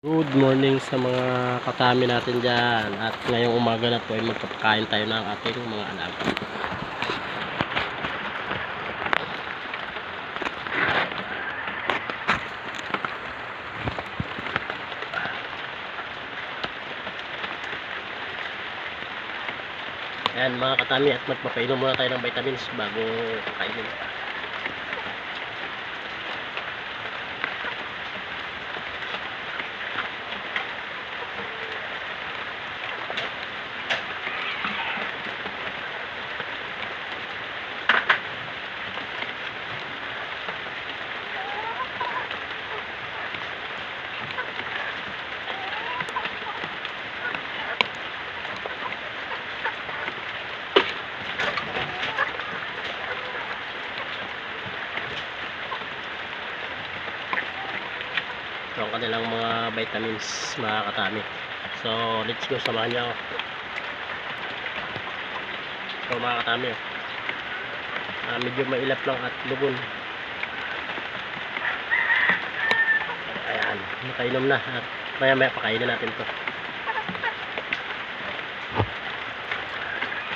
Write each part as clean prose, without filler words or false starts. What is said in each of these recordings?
Good morning sa mga katami natin dyan. At ngayong umaga na po ay magpapakain tayo ng ating mga alaga. Ayan mga katami, at magpapainom muna tayo ng vitamins bago kainin. Ito ang kanilang mga vitamins mga katami. So let's go, samahan niyo ako. So mga katami, medyo mailap lang at lugon. Ayan, nakainom na at maya maya pakainin natin to.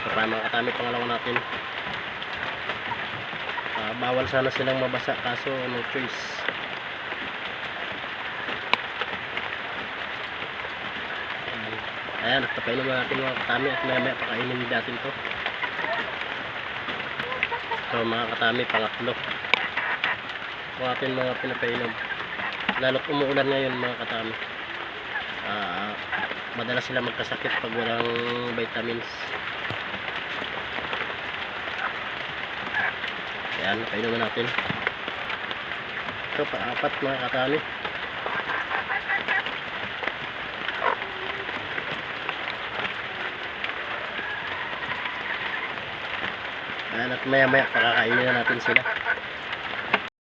So para mga katami, pangalawa natin. Bawal sana silang mabasa kaso no choice. Ayan, napainom na natin mga katami at maya maya pakainin natin to. So mga katami, pangatlo po natin mga pinapainom. Lalo't umuulan ngayon mga katami, madalas sila magkasakit pag walang vitamins. Ayan, napainom na natin. Ito pa-apat mga katami. Ayan, at maya maya pakakainin na natin sila.